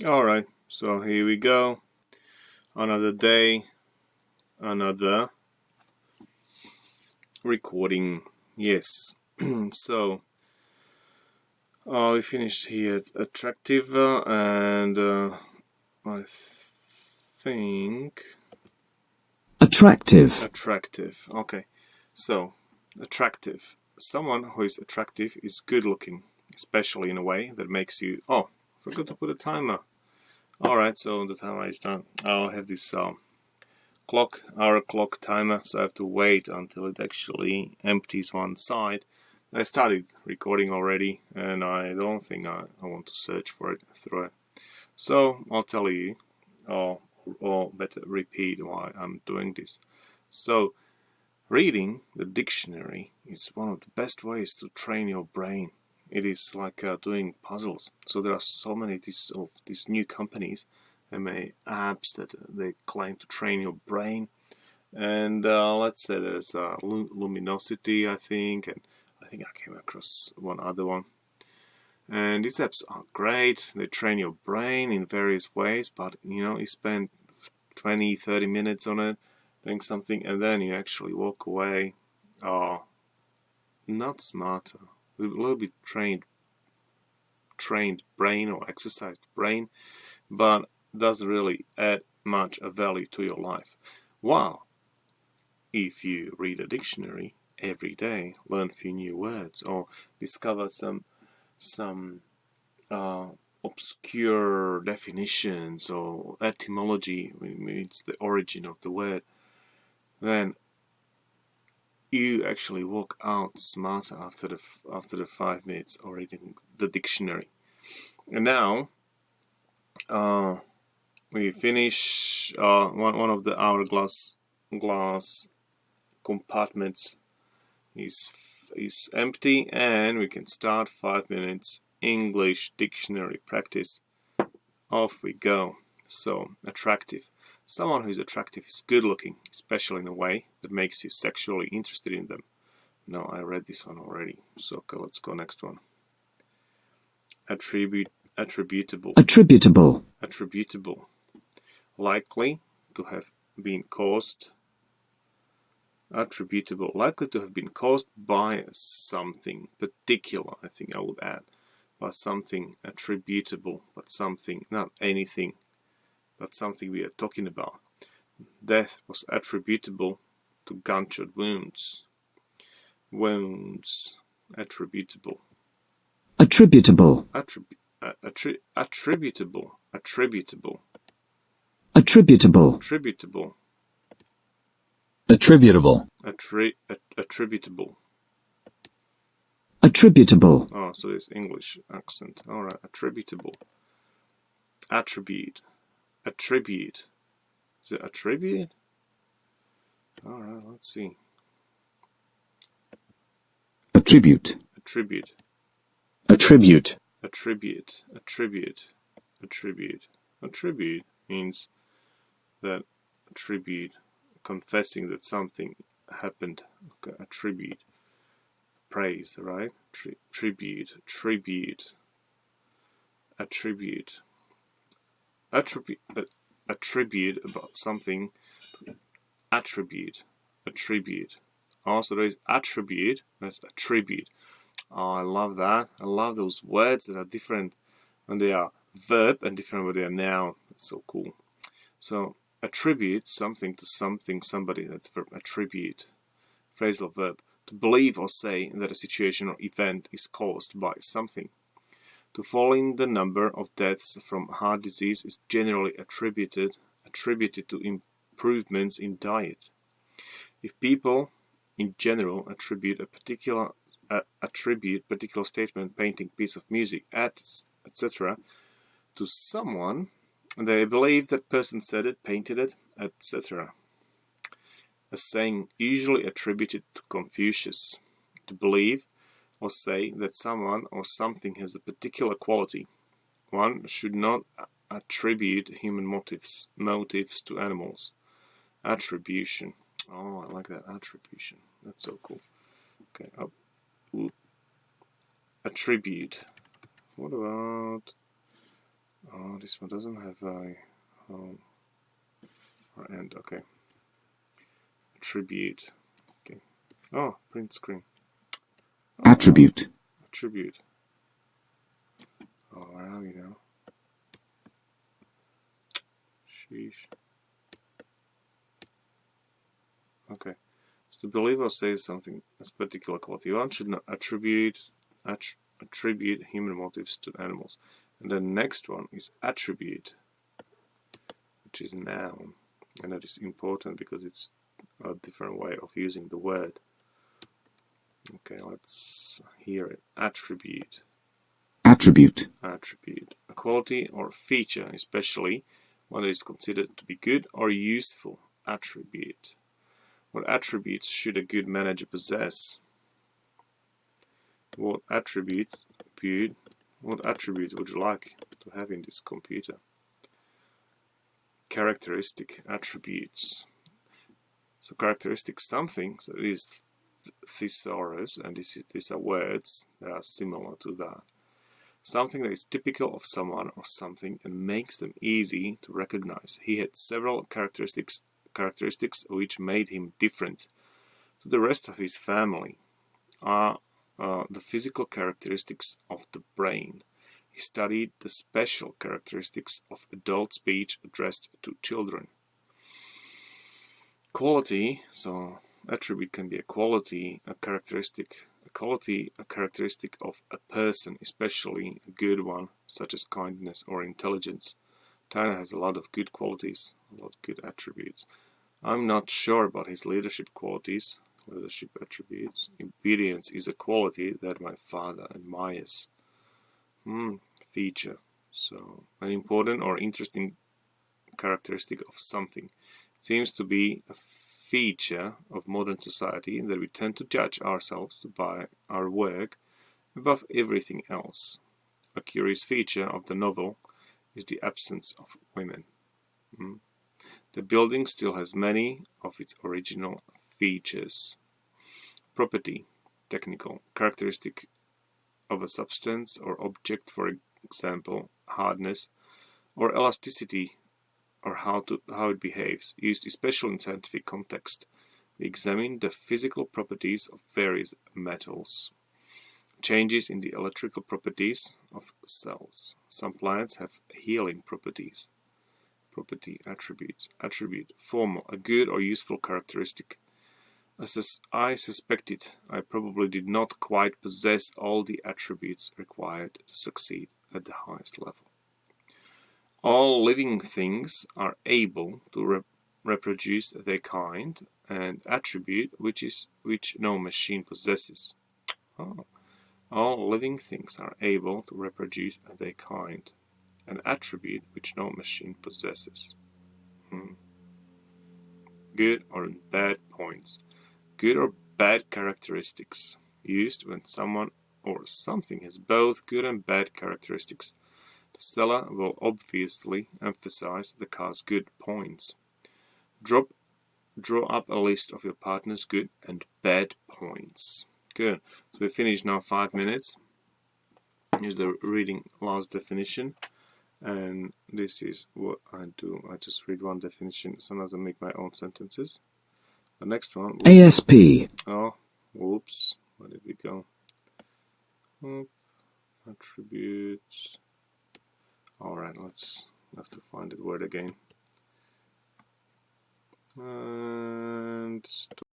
Alright, so here we go. Another day, another recording. Yes. So, we finished here at attractive and I think attractive. Okay. So, attractive. Someone who is attractive is good looking, especially in a way that makes you. Oh, forgot to put a timer. Alright, so the timer is done. I'll have this hour clock timer, so I have to wait until it actually empties one side. I started recording already, and I don't think I want to search for it through it. So I'll tell you, or better repeat why I'm doing this. So reading the dictionary is one of the best ways to train your brain. It is like doing puzzles. So there are so many of these new companies and apps that they claim to train your brain. And let's say there's Luminosity, I think, and I think I came across one other one. And these apps are great. They train your brain in various ways, but you spend 20-30 minutes on it doing something, and then you actually walk away not smarter, with a little bit trained brain or exercised brain, but doesn't really add much value to your life. While if you read a dictionary every day, learn a few new words, or discover some obscure definitions or etymology, means the origin of the word, then you actually walk out smarter after the 5 minutes of reading the dictionary. And now we finish one of the hourglass glass compartments is empty, and we can start 5 minutes English dictionary practice. Off we go. So, attractive. Someone who is attractive is good looking, especially in a way that makes you sexually interested in them. No, I read this one already. So okay, let's go next one. Attributable. Likely to have been caused. Attributable. Likely to have been caused by something particular, I think I would add. By something attributable, but something, not anything, but something we are talking about. Death was attributable to gunshot wounds. Attributable. Attributable. Attributable. Attributable. Oh, so it's English accent. Alright, attributable. Attribute. Is it attribute? Alright, let's see. Attribute means that attribute, confessing that something happened. Okay, attribute. Praise, right? Attribute about something. Attribute. Also, there is attribute. That's attribute. Oh, I love that. I love those words that are different when they are verb and different when they are noun. That's so cool. So, attribute something to something, somebody. That's verb. Attribute. Phrasal verb. To believe or say that a situation or event is caused by something. To fall in the number of deaths from heart disease is generally attributed to improvements in diet. If people in general attribute particular statement, painting, piece of music, etc. to someone, they believe that person said it, painted it, etc. A saying usually attributed to Confucius: to believe or say that someone or something has a particular quality. One should not attribute human motives to animals. Attribution. Oh, I like that. Attribution. That's so cool. Okay. Attribute. What about this one doesn't have a home or end. Okay. Attribute. Okay. Oh, print screen. Oh, Attribute. Attribute. Oh, where are we now? Sheesh. Okay. So the believer says something, a particular quality. One should not attribute human motives to animals. And the next one is attribute, which is noun. And that is important because it's a different way of using the word. Okay, let's hear it. Attribute. Attribute. Attribute. A quality or feature, especially one that is considered to be good or useful. Attribute. What attributes should a good manager possess? What attributes would you like to have in this computer? Characteristic attributes. So characteristic something, so it is thesaurus, and these are words that are similar to that. Something that is typical of someone or something and makes them easy to recognize. He had several characteristics which made him different to the rest of his family. The physical characteristics of the brain. He studied the special characteristics of adult speech addressed to children. Quality, so attribute can be a quality, a characteristic of a person, especially a good one, such as kindness or intelligence. Tyler has a lot of good qualities, a lot of good attributes. I'm not sure about his leadership qualities, leadership attributes. Obedience is a quality that my father admires. Feature. So, an important or interesting characteristic of something. It seems to be a feature of modern society that we tend to judge ourselves by our work above everything else. A curious feature of the novel is the absence of women. The building still has many of its original features. Property, technical, characteristic of a substance or object, for example, hardness or elasticity, or how it behaves, used especially in scientific context. We examine the physical properties of various metals. Changes in the electrical properties of cells. Some plants have healing properties. Property, attributes. Attribute, formal, a good or useful characteristic. As I suspected, I probably did not quite possess all the attributes required to succeed at the highest level. All living things are able to reproduce their kind, an attribute which no machine possesses. All living things are able to reproduce their kind, an attribute which no machine possesses. Good or bad points. Good or bad characteristics, used when someone or something has both good and bad characteristics. The seller will obviously emphasize the car's good points. Draw up a list of your partner's good and bad points. Good. So we finished now 5 minutes. Here's the reading last definition. And this is what I do. I just read one definition. Sometimes I make my own sentences. The next one. ASP. Oh, whoops. Where did we go? Attributes. Alright, let's have to find the word again. And